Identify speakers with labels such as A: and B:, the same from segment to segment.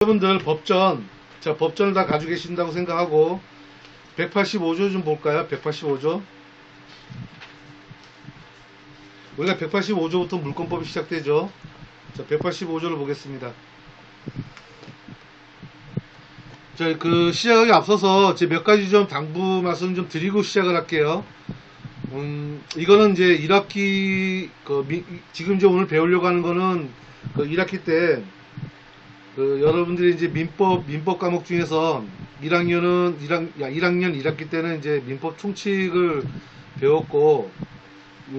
A: 여러분들 법전, 자, 법전을 다 가지고 계신다고 생각하고 185조 좀 볼까요? 185조. 우리가 185조부터 물권법이 시작되죠. 자, 185조를 보겠습니다. 자, 그 시작하기 앞서서 제 몇 가지 좀 당부 말씀 좀 드리고 시작을 할게요. 이거는 이제 1학기 지금 이제 오늘 배우려고 하는 거는 그 1학기 때 여러분들이 이제 민법 과목 중에서 1학년 1학기 때는 이제 민법 총칙을 배웠고,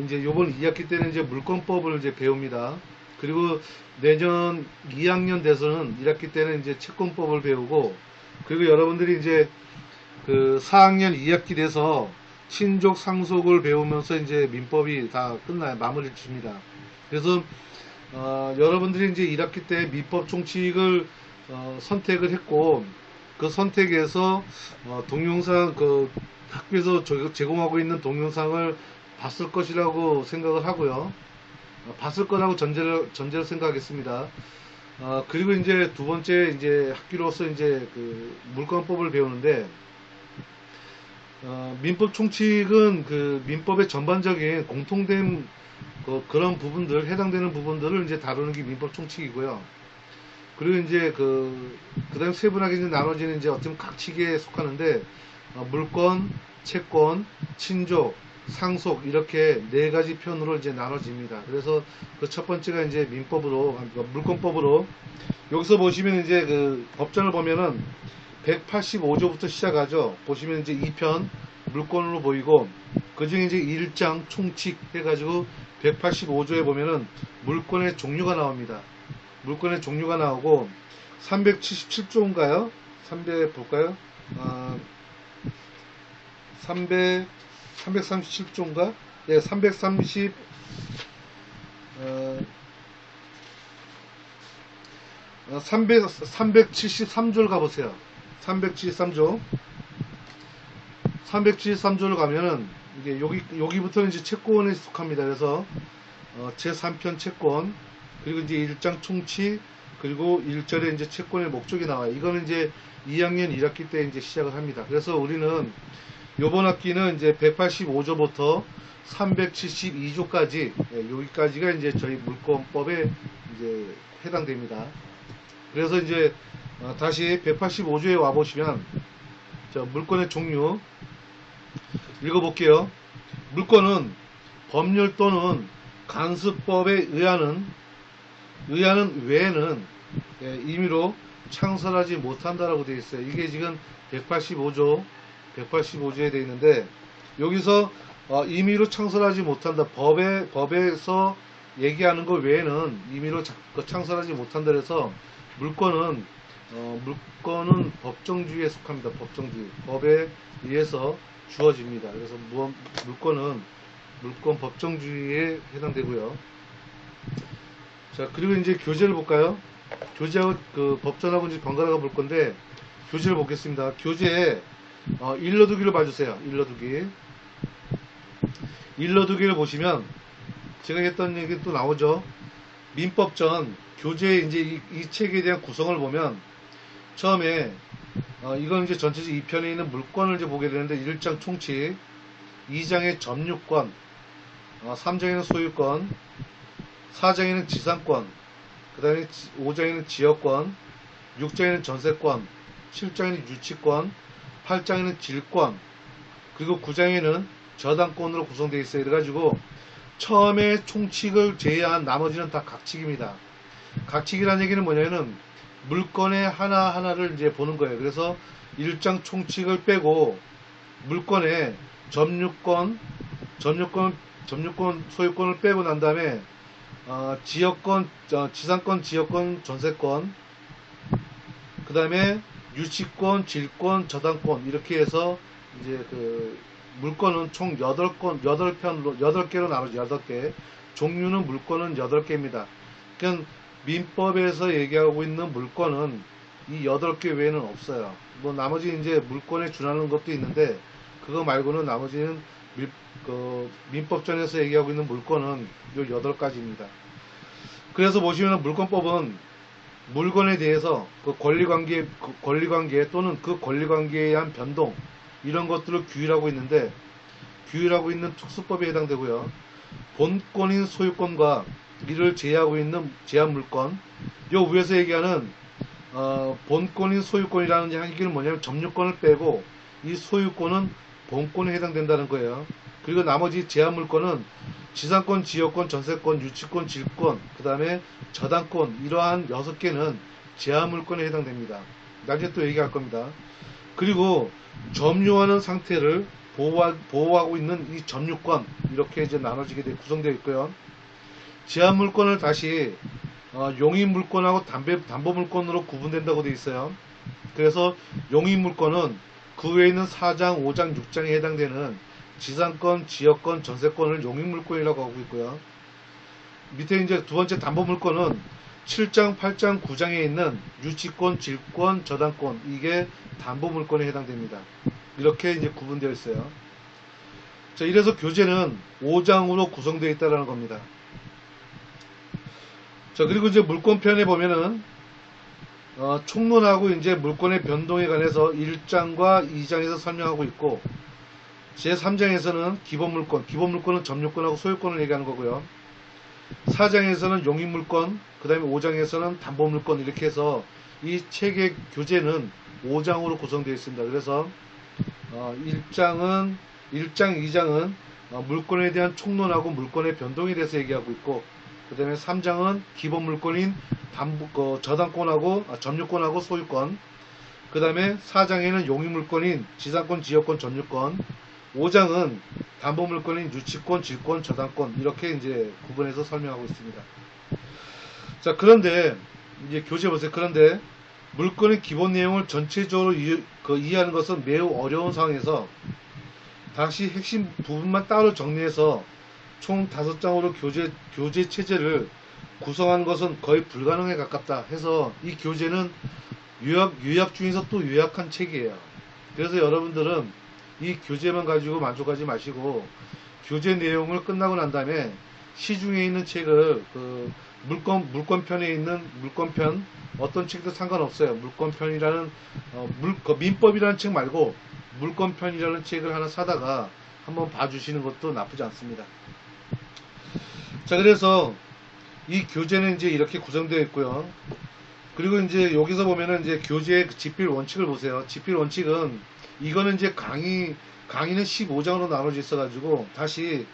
A: 이제 요번 2학기 때는 이제 물권법을 이제 배웁니다. 그리고 내년 2학년 돼서는 1학기 때는 이제 채권법을 배우고, 그리고 여러분들이 이제 그 4학년 2학기 돼서 친족 상속을 배우면서 이제 민법이 다 끝나요. 마무리를 칩니다. 그래서 여러분들이 이제 1학기 때 민법 총칙을 선택을 했고, 그 선택에서 동영상 학교에서 제공하고 있는 동영상을 봤을 것이라고 생각을 하고요. 봤을 거라고 전제를 생각하겠습니다. 그리고 이제 두 번째 이제 학기로서 이제 그 물권법을 배우는데, 민법 총칙은 그 민법의 전반적인 공통된 그런 부분들, 해당되는 부분들을 이제 다루는 게 민법 총칙이고요. 그리고 이제 그다음 세분하게 이제 나눠지는 이제 어떤 각칙에 속하는데, 물권, 채권, 친족, 상속, 이렇게 네 가지 편으로 이제 나눠집니다. 그래서 그 첫 번째가 이제 물권법으로, 여기서 보시면 이제 그 법전을 보면은 185조부터 시작하죠. 보시면 이제 2편 물권으로 보이고, 그 중에 이제 1장 총칙 해가지고 185조에 보면은 물권의 종류가 나옵니다. 물권의 종류가 나오고, 377조인가요? 300 볼까요? 337조인가? 네, 373조를 가보세요. 373조. 373조를 가면은, 이게 여기부터는 이제 채권에 속합니다. 그래서, 제3편 채권, 그리고 이제 1장 총칙, 그리고 1절에 이제 채권의 목적이 나와요. 이거는 이제 2학년 1학기 때 이제 시작을 합니다. 그래서 우리는 요번 학기는 이제 185조부터 372조까지, 여기까지가 이제 저희 물권법에 이제 해당됩니다. 그래서 이제 다시 185조에 와보시면, 물권의 종류 읽어볼게요. 물권은 법률 또는 간수법에 의하는 외에는 임의로 창설하지 못한다라고 되어 있어요. 이게 지금 185조에 되어 있는데, 여기서 임의로 창설하지 못한다, 법에서 얘기하는 것 외에는 임의로 창설하지 못한다. 그래서 물권은 법정주의에 속합니다. 법정주의, 법에 의해서 주어집니다. 그래서 물권은 물권 법정주의에 해당되고요. 자, 그리고 이제 교재를 볼까요? 교재하고 법전하고 이제 번갈아가 볼 건데, 교재를 보겠습니다. 교재에 일러두기를 봐주세요. 일러두기를 보시면 제가 했던 얘기 또 나오죠. 민법전 교재에 이제 이 책에 대한 구성을 보면, 처음에 이건 이제 전체적 2편에 있는 물권을 이제 보게 되는데, 1장 총칙, 2장의 점유권, 3장에는 소유권, 4장에는 지상권, 그 다음에 5장에는 지역권, 6장에는 전세권, 7장에는 유치권, 8장에는 질권, 그리고 9장에는 저당권으로 구성되어 있어요. 그래가지고 처음에 총칙을 제외한 나머지는 다 각칙입니다. 각칙이라는 얘기는 뭐냐면은 물권의 하나하나를 이제 보는 거예요. 그래서 1장 총칙을 빼고 물권의 점유권, 소유권을 빼고 난 다음에 지역권, 지상권, 지역권, 전세권, 그 다음에 유치권, 질권, 저당권, 이렇게 해서 이제 물권은 총 8개로 나눠져, 8개. 종류는 물권은 8개입니다. 그러니까 민법에서 얘기하고 있는 물권은 이 8개 외에는 없어요. 뭐 나머지 이제 물권에 준하는 것도 있는데, 그거 말고는 나머지는 민법전에서 얘기하고 있는 물권은 요 8가지입니다. 그래서 보시면 물권법은 물건에 대해서 그 권리관계 또는 그 권리관계에 의한 변동 이런 것들을 규율하고 있는데 규율하고 있는 특수법에 해당되고요. 본권인 소유권과 이를 제외하고 있는 제한물권 요 위에서 얘기하는 본권인 소유권이라는 얘기는 뭐냐면 점유권을 빼고 이 소유권은 본권에 해당된다는 거예요. 그리고 나머지 제한물권은 지상권, 지역권, 전세권, 유치권, 질권, 그 다음에 저당권 이러한 6개는 제한물권에 해당됩니다. 나중에 또 얘기할 겁니다. 그리고 점유하는 상태를 보호하고 있는 이 점유권 이렇게 이제 나눠지게 구성되어 있고요. 제한물권을 다시 용익물권하고 담보물권으로 구분된다고 되어 있어요. 그래서 용익물권은 그 외에 있는 4장, 5장, 6장에 해당되는 지상권, 지역권, 전세권을 용익물권이라고 하고 있고요. 밑에 이제 두 번째 담보물권은 7장, 8장, 9장에 있는 유치권, 질권, 저당권 이게 담보물권에 해당됩니다. 이렇게 이제 구분되어 있어요. 자, 이래서 교재는 5장으로 구성되어 있다는 겁니다. 자, 그리고 이제 물권편에 보면은 총론하고 이제 물권의 변동에 관해서 1장과 2장에서 설명하고 있고 제3장에서는 기본물권은 점유권하고 소유권을 얘기하는 거고요. 4장에서는 용익물권, 그 다음에 5장에서는 담보물권 이렇게 해서 이 책의 교재는 5장으로 구성되어 있습니다. 그래서 1장, 2장은 물권에 대한 총론하고 물권의 변동에 대해서 얘기하고 있고 그 다음에 3장은 기본물권인 저당권하고 점유권하고 소유권 그 다음에 4장에는 용익물권인 지상권, 지역권, 점유권 5장은 담보물권인 유치권, 질권, 저당권 이렇게 이제 구분해서 설명하고 있습니다. 자, 그런데 이제 교재 보세요. 그런데 물권의 기본 내용을 전체적으로 이해하는 것은 매우 어려운 상황에서 다시 핵심 부분만 따로 정리해서 총 5장으로 교재 체제를 구성하는 것은 거의 불가능에 가깝다 해서 이 교재는 요약 중에서 또 요약한 책이에요. 그래서 여러분들은 이 교재만 가지고 만족하지 마시고 교재 내용을 끝나고 난 다음에 시중에 있는 책을 물권편에 있는 물권편 어떤 책도 상관없어요. 물권편이라는 민법이라는 책 말고 물권편이라는 책을 하나 사다가 한번 봐주시는 것도 나쁘지 않습니다. 자, 그래서 이 교재는 이제 이렇게 구성되어 있고요. 그리고 이제 여기서 보면은 이제 교재의 집필 원칙을 보세요. 집필 원칙은 이거는 이제 강의는 15장으로 나눠져 있어가지고 다시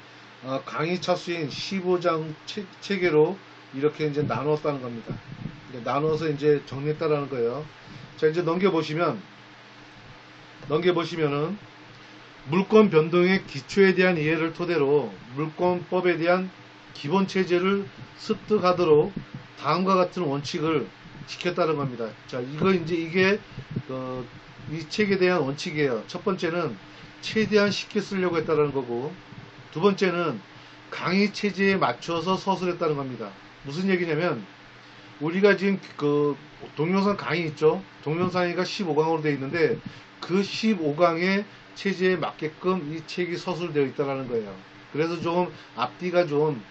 A: 강의 차수인 15장 체계로 이렇게 이제 나누었다는 겁니다. 나눠서 이제 정리했다라는 거예요. 자, 이제 넘겨보시면은 물권 변동의 기초에 대한 이해를 토대로 물권법에 대한 기본 체제를 습득하도록 다음과 같은 원칙을 지켰다는 겁니다. 자, 이게 이 책에 대한 원칙이에요. 첫 번째는 최대한 쉽게 쓰려고 했다는 거고, 두 번째는 강의 체제에 맞춰서 서술했다는 겁니다. 무슨 얘기냐면 우리가 지금 동영상 강의 있죠. 동영상이가 15강으로 되어 있는데 그 15강의 체제에 맞게끔 이 책이 서술되어 있다는 거예요. 그래서 좀 앞뒤가 좀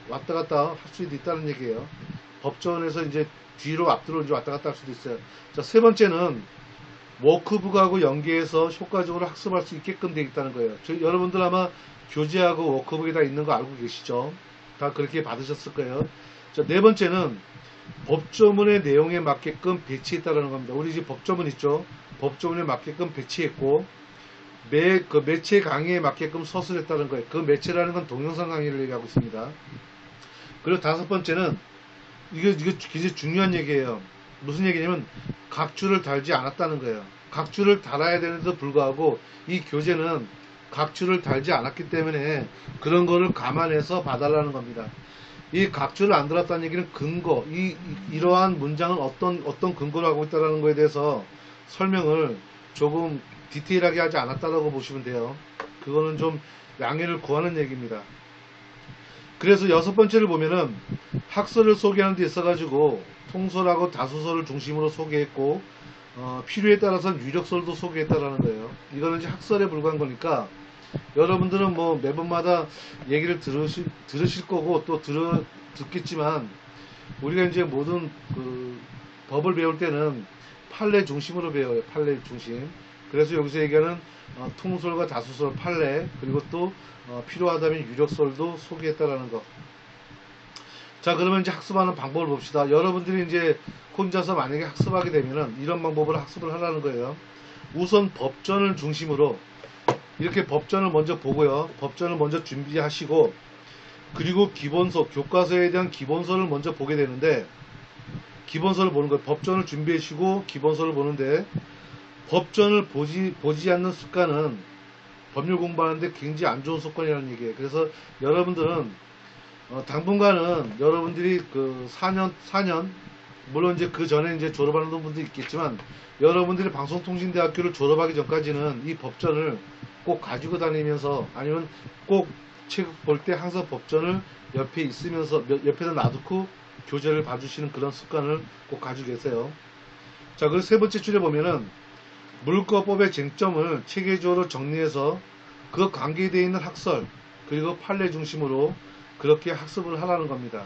A: 왔다 갔다 할 수도 있다는 얘기예요. 법전에서 이제 뒤로 앞뒤로 이제 왔다 갔다 할 수도 있어요. 자, 세 번째는 워크북하고 연계해서 효과적으로 학습할 수 있게끔 되어 있다는 거예요. 여러분들 아마 교재하고 워크북이 다 있는 거 알고 계시죠? 다 그렇게 받으셨을 거예요. 자, 네 번째는 법조문의 내용에 맞게끔 배치했다는 겁니다. 우리 집 법조문 있죠? 법조문에 맞게끔 배치했고 매체 강의에 맞게끔 서술했다는 거예요. 그 매체라는 건 동영상 강의를 얘기하고 있습니다. 그리고 다섯 번째는 이게 굉장히 중요한 얘기예요. 무슨 얘기냐면 각주를 달지 않았다는 거예요. 각주를 달아야 되는데도 불구하고 이 교재는 각주를 달지 않았기 때문에 그런 거를 감안해서 봐달라는 겁니다. 이 각주를 안 달았다는 얘기는 근거, 이러한 문장은 어떤 근거로 하고 있다는 거에 대해서 설명을 조금 디테일하게 하지 않았다라고 보시면 돼요. 그거는 좀 양해를 구하는 얘기입니다. 그래서 여섯 번째를 보면은 학설을 소개하는 데 있어가지고 통설하고 다수설을 중심으로 소개했고 필요에 따라서는 유력설도 소개했다라는 거예요. 이거는 이제 학설에 불과한 거니까 여러분들은 뭐 매번마다 얘기를 들으실 거고 또 듣겠지만 우리가 이제 모든 그 법을 배울 때는 판례 중심으로 배워요. 판례 중심. 그래서 여기서 얘기하는 통솔과 다수솔, 판례, 그리고 또 필요하다면 유력설도 소개했다라는 거. 자, 그러면 이제 학습하는 방법을 봅시다. 여러분들이 이제 혼자서 만약에 학습하게 되면은 이런 방법으로 학습을 하라는 거예요. 우선 법전을 중심으로 이렇게 법전을 먼저 보고요. 법전을 먼저 준비하시고, 그리고 기본서, 교과서에 대한 기본서를 먼저 보게 되는데, 기본서를 보는 거예요. 법전을 준비하시고 기본서를 보는데, 법전을 보지 않는 습관은 법률 공부하는데 굉장히 안 좋은 습관이라는 얘기예요. 그래서 여러분들은 당분간은 여러분들이 그 4년 물론 이제 그 전에 이제 졸업하는 분도 있겠지만, 여러분들이 방송통신대학교를 졸업하기 전까지는 이 법전을 꼭 가지고 다니면서, 아니면 꼭 책 볼 때 항상 법전을 옆에 있으면서 옆에다 놔두고 교재를 봐주시는 그런 습관을 꼭 가지고 계세요. 자, 그리고 세 번째 줄에 보면은 물권법의 쟁점을 체계적으로 정리해서 그 관계되어 있는 학설 그리고 판례 중심으로 그렇게 학습을 하라는 겁니다.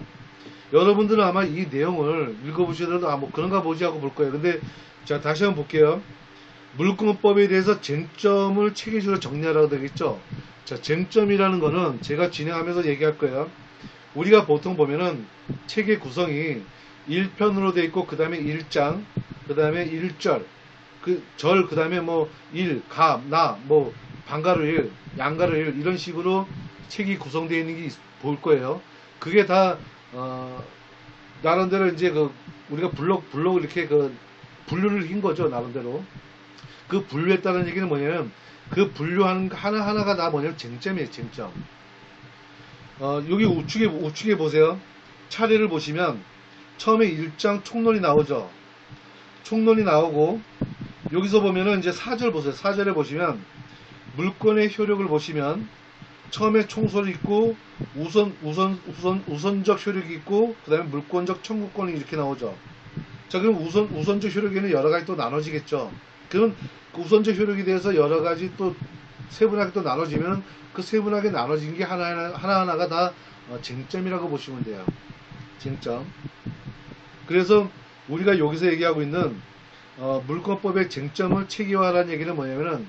A: 여러분들은 아마 이 내용을 읽어보시더라도 뭐 그런가 보지 하고 볼 거예요. 근데 자, 다시 한번 볼게요. 물권법에 대해서 쟁점을 체계적으로 정리하라고 되겠죠. 자, 쟁점이라는 거는 제가 진행하면서 얘기할 거예요. 우리가 보통 보면은 책의 구성이 1편으로 되어 있고, 그 다음에 1장, 그 다음에 1절, 그 다음에 뭐 가, 나, 뭐 반가로 1, 양가로 1, 이런 식으로 책이 구성되어 있는 게 볼 거예요. 그게 다 나름대로 이제 우리가 블록 이렇게 분류를 한 거죠. 나름대로. 그 분류했다는 얘기는 뭐냐면, 그 분류하는 하나하나가 다 뭐냐면 쟁점이에요. 쟁점. 여기 우측에 보세요. 차례를 보시면 처음에 1장 총론이 나오죠. 총론이 나오고, 여기서 보면은 이제 4절 보세요. 4절에 보시면 물권의 효력을 보시면 처음에 총설이 있고, 우선적 효력이 있고, 그 다음에 물권적 청구권이 이렇게 나오죠. 자, 그럼 우선적 효력에는 여러 가지 또 나눠지겠죠. 그럼 그 우선적 효력에 대해서 여러 가지 또 세분하게 또 나눠지면, 그 세분하게 나눠진 게 하나하나가 다 쟁점이라고 보시면 돼요. 쟁점. 그래서 우리가 여기서 얘기하고 있는 물권법의 쟁점을 체계화하라는 얘기는 뭐냐면은,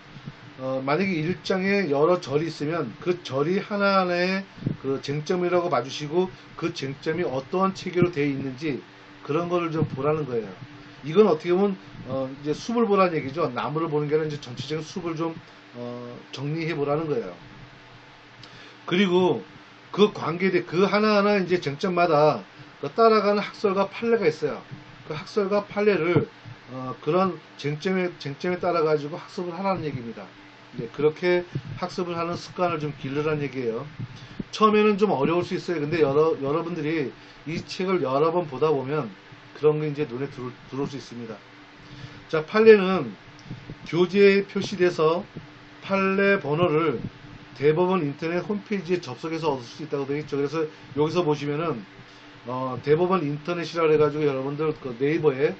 A: 만약에 1장에 여러 절이 있으면 그 절이 하나하나의 그 쟁점이라고 봐주시고, 그 쟁점이 어떠한 체계로 되어 있는지 그런 거를 좀 보라는 거예요. 이건 어떻게 보면 이제 숲을 보라는 얘기죠. 나무를 보는 게 아니라 이제 전체적인 숲을 좀 정리해 보라는 거예요. 그리고 그 관계대 그 하나하나 이제 쟁점마다 따라가는 학설과 판례가 있어요. 그 학설과 판례를 그런 쟁점에 따라 가지고 학습을 하라는 얘기입니다. 이제 그렇게 학습을 하는 습관을 좀 기르라는 얘기예요. 처음에는 좀 어려울 수 있어요. 근데 여러분들이 이 책을 여러 번 보다 보면 그런 게 이제 눈에 들어올 수 있습니다. 자, 판례는 교재에 표시돼서 판례 번호를 대법원 인터넷 홈페이지에 접속해서 얻을 수 있다고 되어 있죠. 그래서 여기서 보시면은 대법원 인터넷이라 해가지고 여러분들 그 네이버에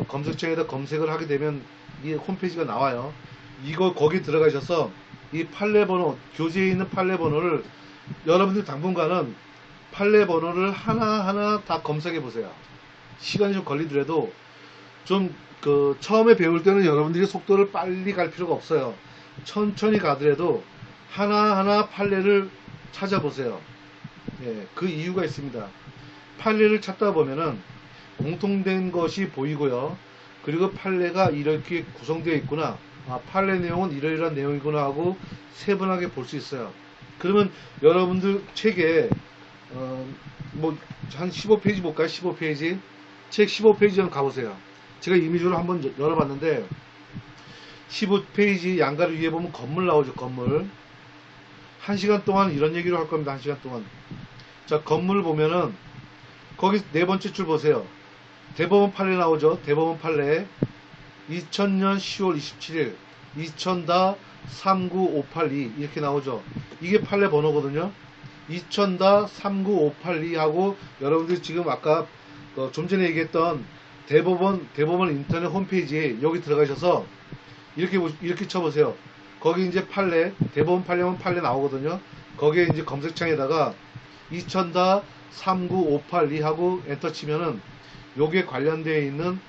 A: 검색창에다 검색을 하게 되면 이 홈페이지가 나와요. 이거 거기 들어가셔서 이 판례 번호, 교재에 있는 판례 번호를 여러분들 당분간은 판례 번호를 하나하나 다 검색해 보세요. 시간이 좀 걸리더라도 좀 처음에 배울 때는 여러분들이 속도를 빨리 갈 필요가 없어요. 천천히 가더라도 하나하나 판례를 찾아보세요. 예, 그 이유가 있습니다. 판례를 찾다 보면은 공통된 것이 보이고요. 그리고 판례가 이렇게 구성되어 있구나. 판례 내용은 이러이러한 내용이구나 하고 세분하게 볼 수 있어요. 그러면 여러분들 책에 뭐 한 15페이지 볼까요? 15페이지. 책 15페이지 좀 가보세요. 제가 이미지로 한번 열어봤는데 15페이지 양가로 위에 보면 건물 나오죠. 건물. 1시간 동안 이런 얘기를 할 겁니다. 1시간 동안. 자, 건물 보면은 거기 네 번째 줄 보세요. 대법원 판례 나오죠. 대법원 판례 2000년 10월 27일 2000-39582 이렇게 나오죠. 이게 판례 번호거든요. 2000-39582 하고 여러분들이 지금 아까 좀 전에 얘기했던 대법원 인터넷 홈페이지에 여기 들어가셔서 이렇게 쳐보세요. 거기 이제 판례, 대법원 판례면 판례 나오거든요. 거기에 이제 검색창에다가 39582 하고 엔터 치면은 요게 관련되어 있는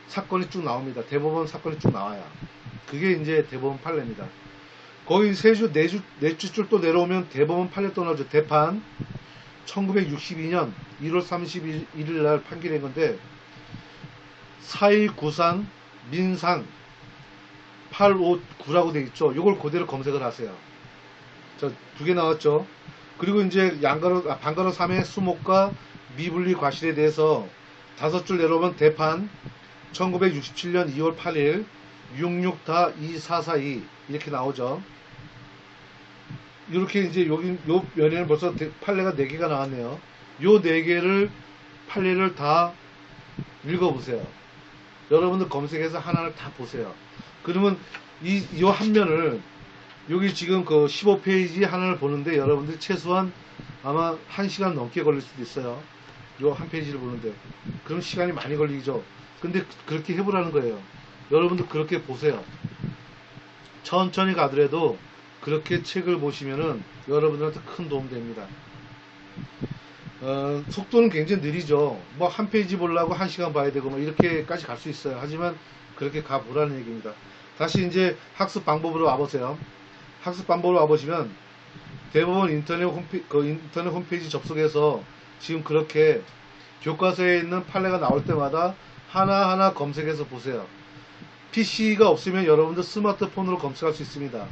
A: 사건이 쭉 나옵니다. 대법원 사건이 쭉 나와요. 그게 이제 대법원 판례입니다. 거의 넷째 줄 또 내려오면 대법원 판례 또 나오죠. 대판 1962년 1월 31일 날 판결된 건데 4193 민상 859라고 되어 있죠. 요걸 그대로 검색을 하세요. 자, 두 개 나왔죠. 그리고 이제 방가로 3의 수목과 미분리 과실에 대해서 5줄 내려오면 대판 1967년 2월 8일 66-2442 이렇게 나오죠. 이렇게 이제 여기 요 면에는 벌써 판례가 4개가 나왔네요. 요 4개를 판례를 다 읽어보세요. 여러분들 검색해서 하나를 다 보세요. 그러면 요 한 면을 여기 지금 그 15페이지 하나를 보는데 여러분들 최소한 아마 1시간 넘게 걸릴 수도 있어요. 요 한 페이지를 보는데 그럼 시간이 많이 걸리죠. 근데 그렇게 해보라는 거예요. 여러분들 그렇게 보세요. 천천히 가더라도 그렇게 책을 보시면은 여러분들한테 큰 도움 됩니다. 속도는 굉장히 느리죠. 뭐 한 페이지 보려고 1시간 봐야 되고 뭐 이렇게까지 갈 수 있어요. 하지만 그렇게 가보라는 얘기입니다. 다시 이제 학습 방법으로 와보세요. 학습 방법으로 와보시면 대법원 인터넷 홈페이지 접속해서 지금 그렇게 교과서에 있는 판례가 나올 때마다 하나하나 검색해서 보세요. PC가 없으면 여러분들 스마트폰으로 검색할 수 있습니다.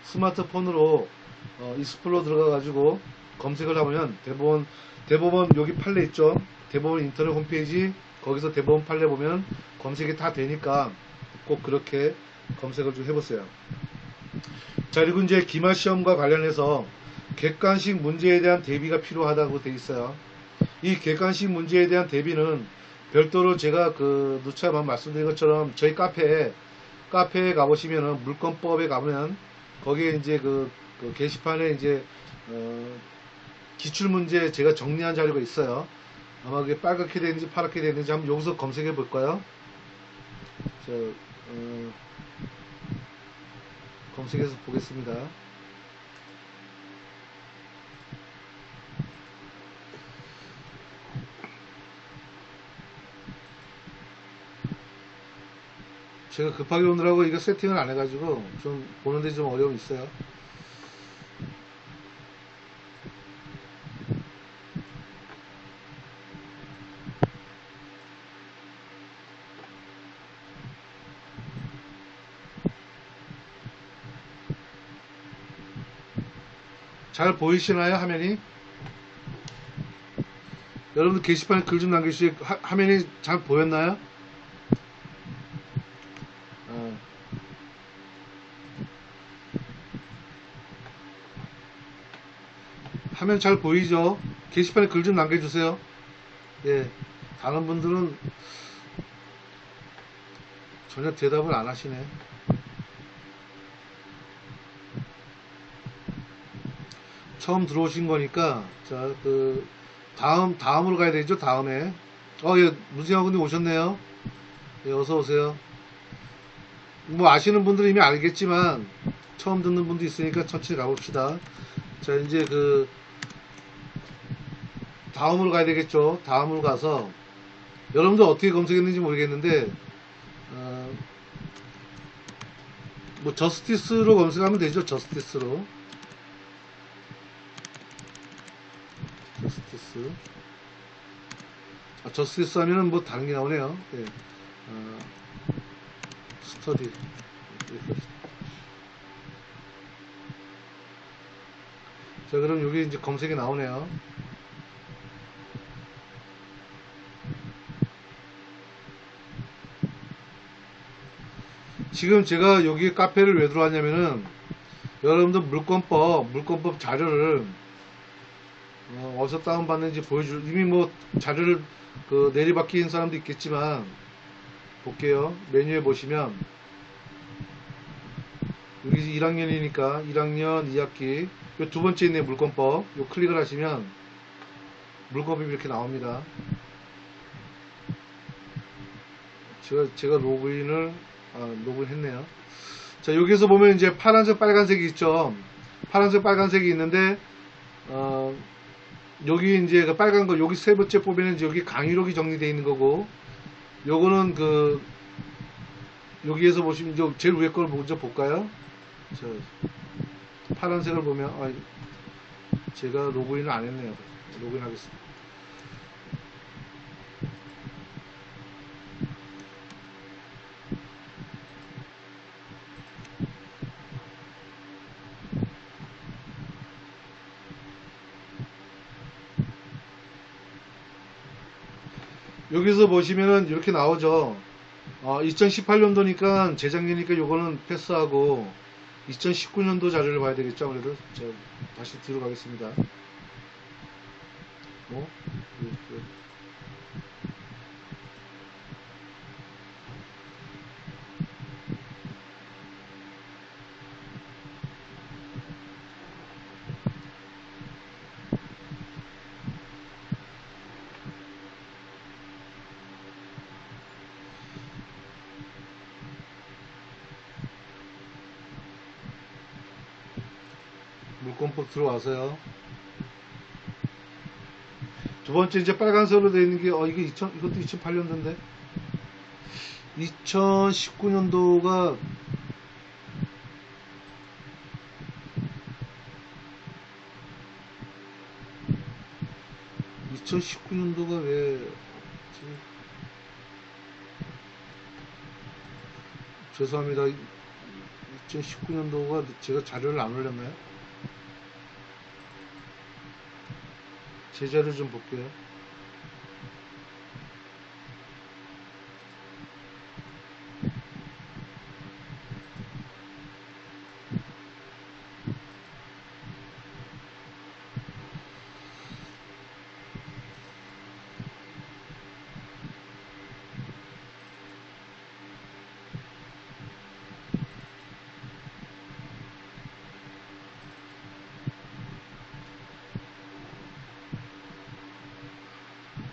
A: 스마트폰으로 익스플로러 들어가 가지고 검색을 하면 대법원 여기 판례 있죠. 대법원 인터넷 홈페이지 거기서 대법원 판례 보면 검색이 다 되니까 꼭 그렇게 검색을 좀 해보세요. 자, 그리고 이제 기말 시험과 관련해서 객관식 문제에 대한 대비가 필요하다고 되어 있어요. 이 객관식 문제에 대한 대비는 별도로 제가 누차만 말씀드린 것처럼 저희 카페에 가보시면은 물권법에 가보면 거기에 이제 게시판에 이제 기출문제 제가 정리한 자료가 있어요. 아마 그게 빨갛게 되는지 파랗게 되는지 한번 여기서 검색해 볼까요? 검색해서 보겠습니다. 제가 급하게 오느라고 이거 세팅을 안 해가지고 좀 보는데 좀 어려움이 있어요. 잘 보이시나요? 화면이? 여러분들 게시판에 글 좀 남겨주시고 화면이 잘 보였나요? 화면 잘 보이죠? 게시판에 글 좀 남겨주세요. 예, 다른 분들은 전혀 대답을 안 하시네. 처음 들어오신 거니까 자, 다음으로 가야 되죠. 다음에 예, 문세영군님 오셨네요. 예, 어서 오세요. 뭐 아시는 분들은 이미 알겠지만 처음 듣는 분도 있으니까 천천히 가봅시다. 자, 이제 다음으로 가야 되겠죠. 다음으로 가서 여러분들 어떻게 검색했는지 모르겠는데 뭐 저스티스로 검색하면 되죠. 저스티스 저스티스 하면은 뭐 다른 게 나오네요. 예. 스터디 자, 그럼 여기 이제 검색이 나오네요. 지금 제가 여기 카페를 왜 들어왔냐면은 여러분들 물권법 자료를 어디서 다운받는지 보여줄, 이미 뭐 자료를 내리받기인 사람도 있겠지만 볼게요. 메뉴에 보시면 여기 1학년이니까 1학년 2학기 요 두 번째 있네. 물권법 요 클릭을 하시면 물권법이 이렇게 나옵니다. 제가 로그인 했네요. 자, 여기서 보면 이제 파란색 빨간색이 있죠. 파란색 빨간색이 있는데 여기 이제 그 빨간 거 여기 세 번째 보면은 여기 강의록이 정리되어 있는 거고, 요거는 그 여기에서 보시면 제일 위에 걸 먼저 볼까요? 저 파란색을 보면 제가 로그인을 안 했네요. 로그인 하겠습니다. 여기서 보시면은 이렇게 나오죠. 2018년도니까 재작년이니까 요거는 패스하고 2019년도 자료를 봐야 되겠죠. 그래도 다시 뒤로 가겠습니다. 물권법 들어와서요. 두 번째 이제 빨간색으로 되어 있는 게 이게 이것도 2008년도인데 2019년도가 2019년도가 왜 죄송합니다. 2019년도가 제가 자료를 안 올렸나요? 제 자료 좀 볼게요.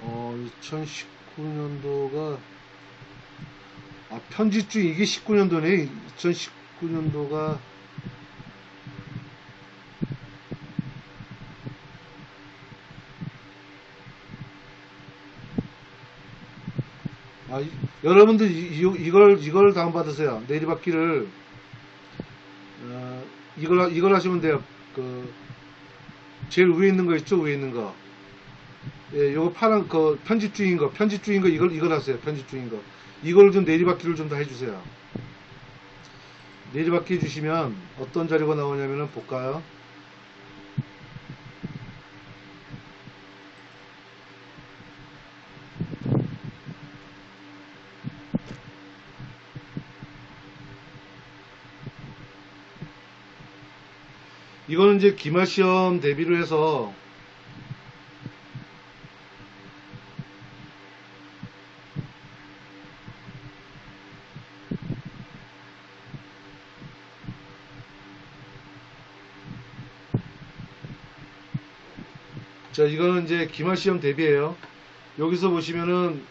A: 어, 2019년도가 편집주 이게 19년도네. 2019년도가 여러분들 이걸 다운받으세요. 내리받기를 이걸 하시면 돼요. 그 제일 위에 있는 거 있죠? 위에 있는 거. 예, 요거 파란 편집주인 거 이걸 하세요. 편집주인 거. 이걸 좀 내리받기를 좀 더 해주세요. 내리받기 해주시면 어떤 자료가 나오냐면은 볼까요? 이거는 이제 기말시험 대비로 해서 자, 이거는 이제 기말시험 대비예요. 여기서 보시면은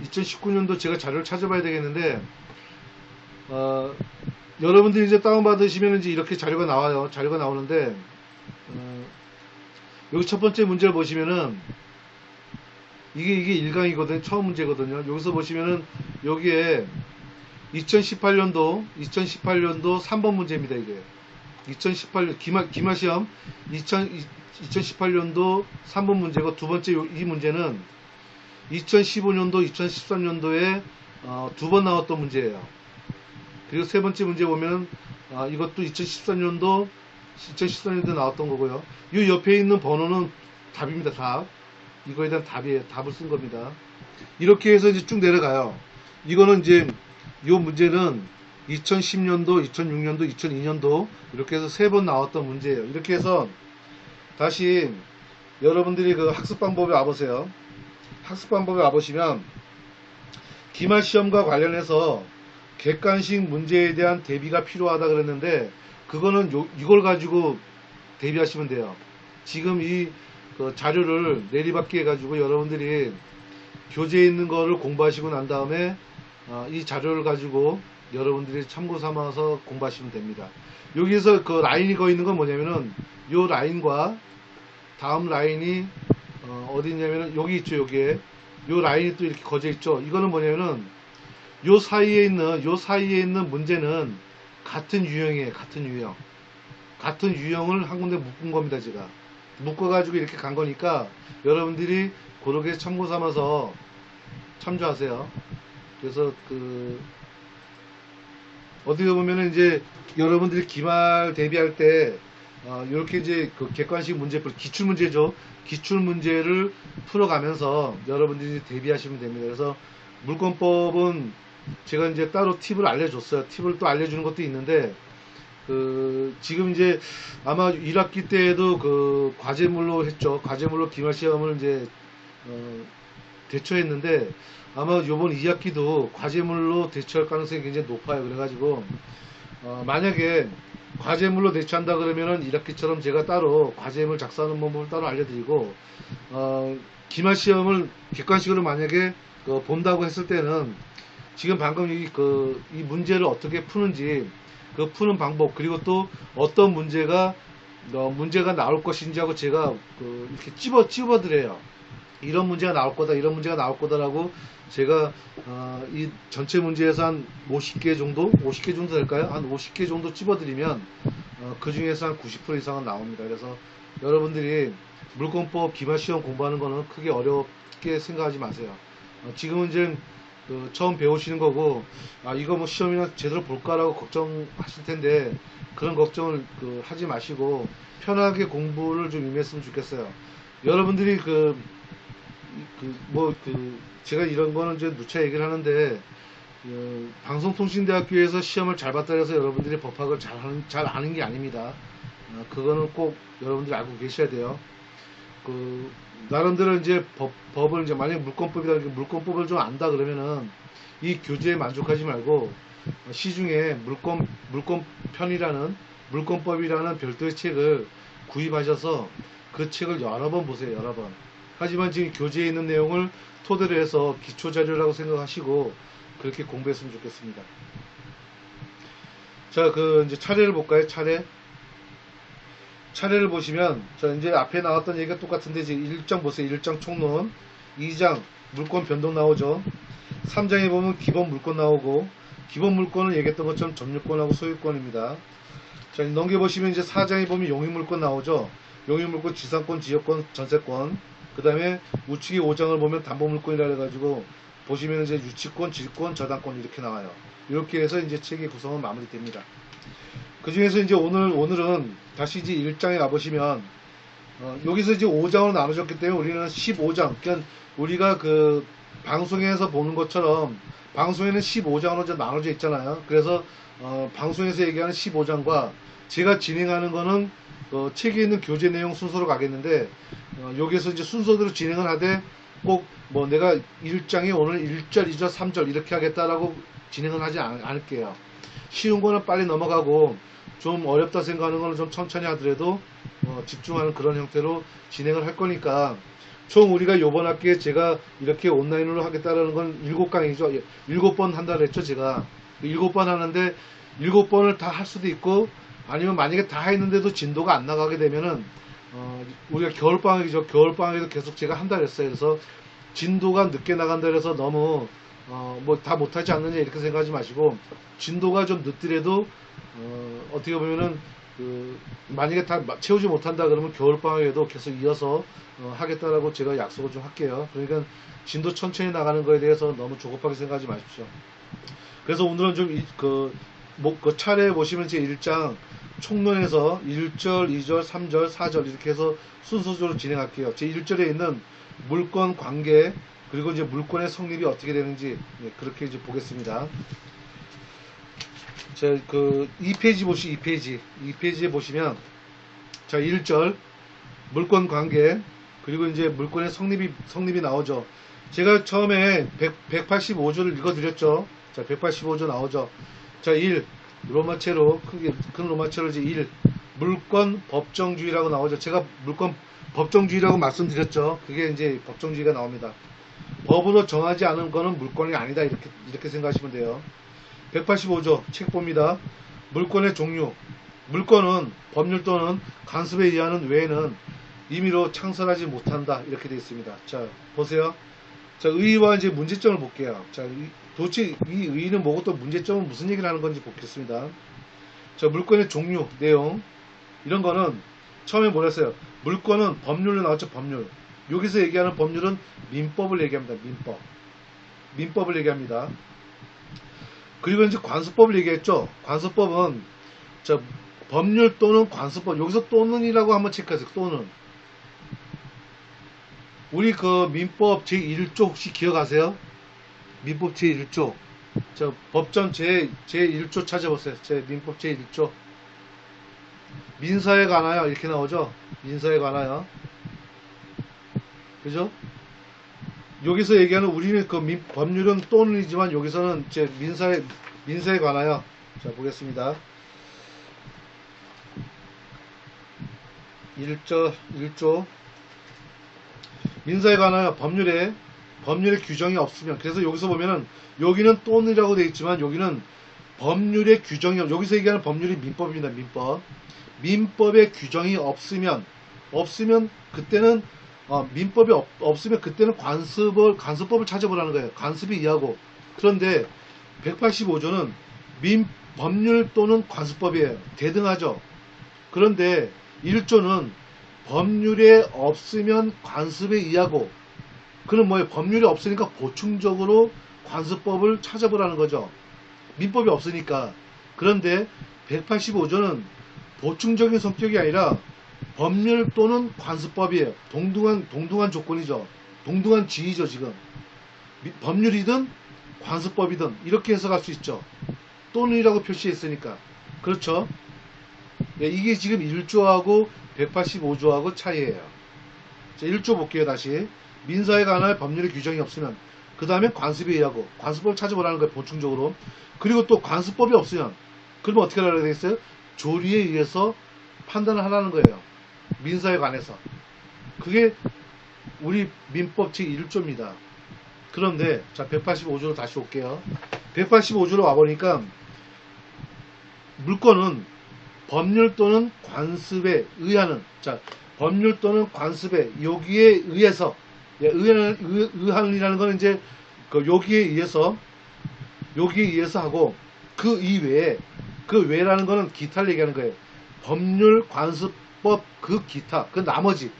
A: 2019년도 제가 자료를 찾아봐야 되겠는데 여러분들이 이제 다운받으시면 이제 이렇게 자료가 나와요. 자료가 나오는데 여기 첫 번째 문제를 보시면은 이게 1강이거든요. 처음 문제거든요. 여기서 보시면은 여기에 2018년도 3번 문제입니다. 이게 2018년 기말시험 2018년도 3번 문제고, 두 번째 이 문제는 2015년도 2013년도에 두 번 나왔던 문제예요. 그리고 세 번째 문제 보면 이것도 2013년도에 나왔던 거고요. 이 옆에 있는 번호는 답입니다. 답. 이거에 대한 답이에요. 답을 쓴 겁니다. 이렇게 해서 이제 쭉 내려가요. 이거는 이제 이 문제는 2010년도, 2006년도, 2002년도 이렇게 해서 세 번 나왔던 문제예요. 이렇게 해서 다시 여러분들이 그 학습 방법에 와보세요. 학습 방법에 와보시면 기말시험과 관련해서 객관식 문제에 대한 대비가 필요하다 그랬는데, 그거는 이걸 가지고 대비하시면 돼요. 지금 그 자료를 내리받기 해가지고 여러분들이 교재에 있는 거를 공부하시고 난 다음에 이 자료를 가지고 여러분들이 참고 삼아서 공부하시면 됩니다. 여기서 그 라인이 거 있는 건 뭐냐면은 요 라인과 다음 라인이 어디 있냐면은 여기 있죠. 여기에 요 라인이 또 이렇게 거져 있죠. 이거는 뭐냐면은 요 사이에 있는 문제는 같은 유형이에요. 같은 유형을 한 군데 묶은 겁니다. 제가 묶어가지고 이렇게 간 거니까 여러분들이 그렇게 참고 삼아서 참조하세요. 그래서 어떻게 보면은 이제 여러분들이 기말 대비할 때 이렇게 이제 객관식 문제, 기출 문제죠. 기출 문제를 풀어가면서 여러분들이 대비하시면 됩니다. 그래서 물권법은 제가 이제 따로 팁을 알려줬어요. 팁을 또 알려주는 것도 있는데 지금 이제 아마 1학기 때에도 과제물로 했죠. 과제물로 기말 시험을 이제 대처했는데 아마 요번 2학기도 과제물로 대처할 가능성이 굉장히 높아요. 그래가지고 만약에 과제물로 대처한다 그러면은 1학기처럼 제가 따로 과제물 작성하는 방법을 따로 알려드리고 기말 시험을 객관식으로 만약에 본다고 했을 때는 지금 방금 이 문제를 어떻게 푸는지 푸는 방법, 그리고 또 어떤 문제가 나올 것인지 하고 제가 이렇게 찝어드려요. 이런 문제가 나올 거다, 이런 문제가 나올 거다라고 제가 이 전체 문제에서 한 50개 정도 될까요? 한 50개 정도 찝어드리면 그 중에서 한 90% 이상은 나옵니다. 그래서 여러분들이 물권법 기말시험 공부하는 거는 크게 어렵게 생각하지 마세요. 지금은 이제 처음 배우시는 거고 이거 뭐 시험이나 제대로 볼까라고 걱정하실 텐데 그런 걱정을 하지 마시고 편하게 공부를 좀 임했으면 좋겠어요. 여러분들이 제가 이런 거는 이제 누차 얘기를 하는데 방송통신대학교에서 시험을 잘 봤다 해서 여러분들이 법학을 잘 아는 게 아닙니다. 그거는 꼭 여러분들이 알고 계셔야 돼요. 나름대로 이제 법을 이제 만약에 물권법이다, 물권법을 좀 안다 그러면은 이 교재에 만족하지 말고 시중에 물권편이라는 물권법이라는 별도의 책을 구입하셔서 그 책을 여러 번 보세요. 여러 번. 하지만 지금 교재에 있는 내용을 토대로 해서 기초자료라고 생각하시고 그렇게 공부했으면 좋겠습니다. 자, 이제 차례를 볼까요? 차례를 보시면, 자, 이제 앞에 나왔던 얘기가 똑같은데, 이제 1장 보세요. 1장 총론. 2장 물권 변동 나오죠. 3장에 보면 기본 물권 나오고, 기본 물권은 얘기했던 것처럼 점유권하고 소유권입니다. 자, 넘겨보시면 이제 4장에 보면 용익물권 나오죠. 용익물권, 지상권, 지역권, 전세권. 그 다음에 우측에 5장을 보면 담보물권이라 해가지고, 보시면 이제 유치권, 질권, 저당권 이렇게 나와요. 이렇게 해서 이제 책의 구성은 마무리됩니다. 그 중에서 이제 오늘은 다시 이제 1장에 가보시면, 여기서 이제 5장으로 나눠졌기 때문에 우리는 15장, 그러니까 우리가 방송에서 보는 것처럼, 방송에는 15장으로 이제 나눠져 있잖아요. 그래서, 방송에서 얘기하는 15장과 제가 진행하는 거는, 책에 있는 교재 내용 순서로 가겠는데, 여기서 이제 순서대로 진행을 하되, 꼭 내가 1장에 오늘 1절, 2절, 3절 이렇게 하겠다라고 진행을 하지 않을게요. 쉬운 거는 빨리 넘어가고, 좀 어렵다 생각하는 거는 좀 천천히 하더라도 집중하는 그런 형태로 진행을 할 거니까 총 우리가 요번 학기에 제가 이렇게 온라인으로 하겠다라는 건 7강이죠. 7번 한다 그랬죠. 제가 7번 하는데 7번을 다 할 수도 있고 아니면 만약에 다 했는데도 진도가 안 나가게 되면은 우리가 겨울방학이죠. 겨울방학에도 계속 제가 한다 그랬어요. 그래서 진도가 늦게 나간다 그래서 너무 다 못하지 않느냐 이렇게 생각하지 마시고 진도가 좀 늦더라도 어떻게 보면은 만약에 다 채우지 못한다 그러면 겨울방학에도 계속 이어서 하겠다라고 제가 약속을 좀 할게요. 그러니까 진도 천천히 나가는 거에 대해서 너무 조급하게 생각하지 마십시오. 그래서 오늘은 좀 차례 보시면 제 1장 총론에서 1절, 2절, 3절, 4절 이렇게 해서 순서적으로 진행할게요. 제 1절에 있는 물권 관계 그리고 이제 물권의 성립이 어떻게 되는지 그렇게 이제 보겠습니다. 자, 2페이지 보시 2페이지에 보시면 자, 1절 물권 관계 그리고 이제 물권의 성립이 나오죠. 제가 처음에 185조를 읽어 드렸죠. 자, 185조 나오죠. 자, 1 로마체로 큰 로마체로 이제 1 물권 법정주의라고 나오죠. 제가 물권 법정주의라고 말씀드렸죠. 그게 이제 법정주의가 나옵니다. 법으로 정하지 않은 거는 물권이 아니다. 이렇게 생각하시면 돼요. 185조 책 봅니다. 물권의 종류. 물권은 법률 또는 간섭에 의하는 외에는 임의로 창설하지 못한다 이렇게 되어 있습니다. 자 보세요. 자 의의와 이제 문제점을 볼게요. 자 도대체 이 의의는 뭐고 또 문제점은 무슨 얘기를 하는 건지 보겠습니다. 자 물권의 종류 내용 이런 거는 처음에 뭐랬어요? 물권은 법률로 나왔죠. 법률. 여기서 얘기하는 법률은 민법을 얘기합니다. 민법을 얘기합니다. 그리고 이제 관습법을 얘기했죠. 관습법은 자 법률 또는 관습법. 여기서 또는이라고 한번 체크하세요. 또는. 우리 그 민법 제1조 혹시 기억하세요? 민법 제1조. 자 법전 제1조 찾아보세요. 민법 제1조. 민사에 관하여 이렇게 나오죠. 민사에 관하여. 그죠? 여기서 얘기하는 우리는 그 법률은 또는이지만 여기서는 이제 민사에 관하여. 자 보겠습니다. 1조 민사에 관하여 법률에 규정이 없으면, 그래서 여기서 보면은 여기는 또는이라고 되어 있지만 여기는 법률에 규정이 여기서 얘기하는 법률이 민법입니다. 민법에 규정이 없으면 그때는 민법이 없으면 그때는 관습법을 찾아보라는 거예요. 관습이 이하고. 그런데 185조는 법률 또는 관습법이에요. 대등하죠. 그런데 1조는 법률에 없으면 관습에 의하고. 그럼 뭐예요? 법률이 없으니까 보충적으로 관습법을 찾아보라는 거죠. 민법이 없으니까. 그런데 185조는 보충적인 성격이 아니라 법률 또는 관습법이에요. 동등한 조건이죠. 동등한 지위죠. 지금 법률이든 관습법이든 이렇게 해석할 수 있죠. 또는이라고 표시했으니까. 그렇죠. 네, 이게 지금 1조하고 185조하고 차이예요. 자, 1조 볼게요. 다시. 민사에 관한 법률의 규정이 없으면 그 다음에 관습에 의하고. 관습법을 찾아보라는 거예요. 보충적으로. 그리고 또 관습법이 없으면 그러면 어떻게 하려고 되겠어요? 조리에 의해서 판단을 하라는 거예요. 민사에 관해서. 그게 우리 민법 제1조입니다. 그런데 자 185조로 다시 올게요. 185조로 와보니까 물권은 법률 또는 관습에 의하는, 자 법률 또는 관습에 여기에 의해서, 의하는이라는 거는 이제 그 여기에 의해서 하고 그 이외에, 그 외라는 거는 기타를 얘기하는 거예요. 법률 관습법 그 기타, 그 나머지,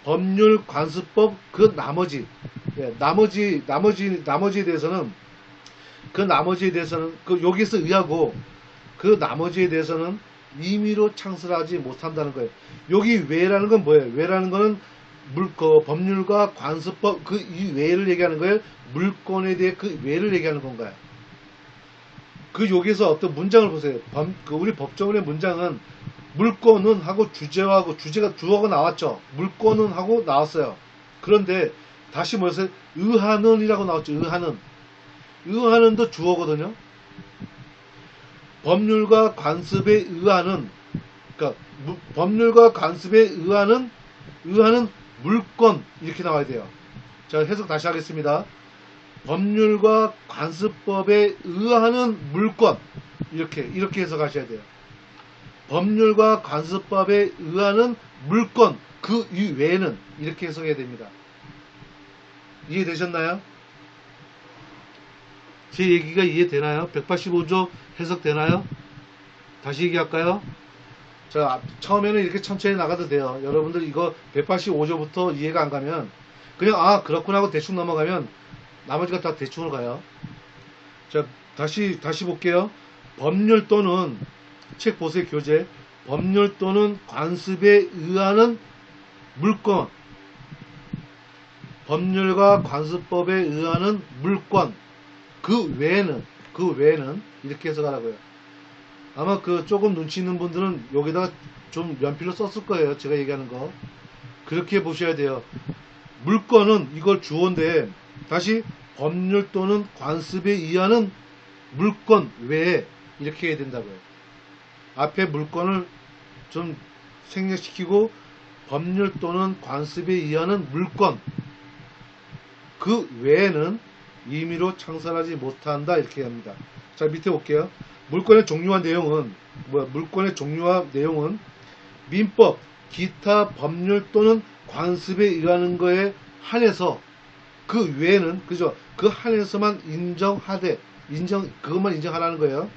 A: 법률 관습법 그 나머지, 나머지에 대해서는 그 여기서 의하고 그 나머지에 대해서는 임의로 창설하지 못한다는 거예요. 여기 외라는 건 뭐예요? 외라는 거는 법률과 관습법 그 이외를 얘기하는 거예요. 물권에 대해 그 외를 얘기하는 건가요? 그 여기서 어떤 문장을 보세요. 우리 법조문의 문장은 물권은 하고 주제가 주어가 나왔죠. 물권은 하고 나왔어요. 그런데 다시 뭐였어요? 의하는이라고 나왔죠. 의하는도 주어거든요. 법률과 관습에 의하는, 그러니까 법률과 관습에 의하는 물권 이렇게 나와야 돼요. 자 해석 다시 하겠습니다. 법률과 관습법에 의하는 물권 이렇게 해석하셔야 돼요. 법률과 관습법에 의하는 물권 그 이외에는 이렇게 해석해야 됩니다. 이해되셨나요? 제 얘기가 이해되나요? 185조 해석되나요? 다시 얘기할까요? 자, 처음에는 이렇게 천천히 나가도 돼요. 여러분들 이거 185조부터 이해가 안 가면 그냥 그렇구나 하고 대충 넘어가면 나머지가 다 대충으로 가요. 자, 다시 볼게요. 법률 또는, 책 보세요. 교재. 법률 또는 관습에 의하는 물권, 법률과 관습법에 의하는 물권 그 외에는 이렇게 해석하라고요. 아마 조금 눈치 있는 분들은 여기다가 좀 연필로 썼을 거예요. 제가 얘기하는 거. 그렇게 보셔야 돼요. 물권은 이걸 주어인데 다시 법률 또는 관습에 의하는 물권 외에 이렇게 해야 된다고요. 앞에 물권을 좀 생략시키고 법률 또는 관습에 의하는 물권 그 외에는 임의로 창설하지 못한다 이렇게 합니다. 자 밑에 볼게요. 물권의 종류와 내용은 민법 기타 법률 또는 관습에 의하는 거에 한해서 그 외에는 그죠? 그 한해서만 그것만 인정하라는 거예요.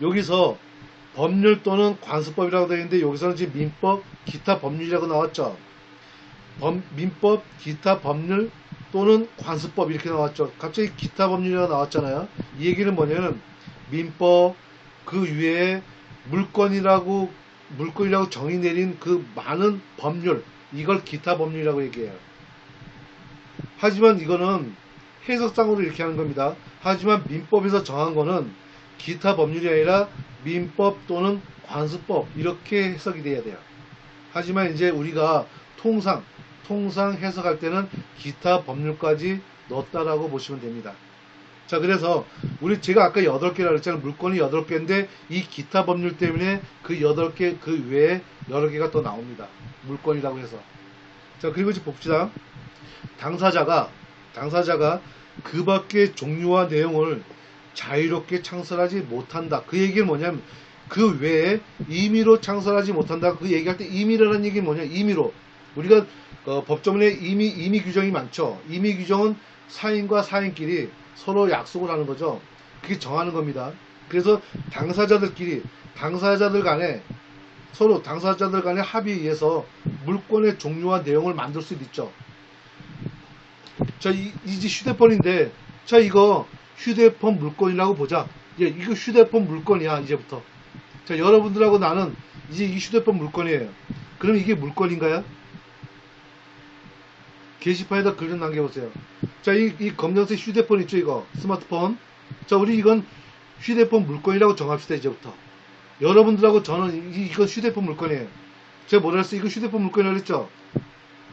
A: 여기서 법률 또는 관습법이라고 되어 있는데 여기서는 지금 민법, 기타 법률이라고 나왔죠. 민법, 기타 법률 또는 관습법 이렇게 나왔죠. 갑자기 기타 법률이라고 나왔잖아요. 이 얘기는 뭐냐면 민법 그 위에 물권이라고 정의 내린 그 많은 법률 이걸 기타 법률이라고 얘기해요. 하지만 이거는 해석상으로 이렇게 하는 겁니다. 하지만 민법에서 정한 거는 기타 법률이 아니라 민법 또는 관습법 이렇게 해석이 돼야 돼요. 하지만 이제 우리가 통상 해석할 때는 기타 법률까지 넣었다라고 보시면 됩니다. 자, 그래서 제가 아까 8개라고 했잖아요. 물건이 8개인데 이 기타 법률 때문에 그 8개 그 외에 여러 개가 또 나옵니다. 물건이라고 해서. 자, 그리고 이제 봅시다. 당사자가 그 밖의 종류와 내용을 자유롭게 창설하지 못한다. 그 얘기는 뭐냐면 그 외에 임의로 창설하지 못한다. 그 얘기할 때 임의라는 얘기는 뭐냐? 임의로. 우리가 법조문에 임의 규정이 많죠. 임의 규정은 사인과 사인끼리 서로 약속을 하는 거죠. 그게 정하는 겁니다. 그래서 당사자들 간에 서로 당사자들 간의 합의에 의해서 물권의 종류와 내용을 만들 수 있죠. 자, 이제 휴대폰인데, 자, 이거 휴대폰 물건이라고 보자. 예, 이거 휴대폰 물건이야, 이제부터. 자, 여러분들하고 나는 이제 이 휴대폰 물건이에요. 그럼 이게 물건인가요? 게시판에다 글 좀 남겨보세요. 자, 이 검정색 휴대폰 있죠, 이거. 스마트폰. 자, 우리 이건 휴대폰 물건이라고 정합시다, 이제부터. 여러분들하고 저는 이건 휴대폰 물건이에요. 제가 뭐라 했어요? 이거 휴대폰 물건이라고 했죠?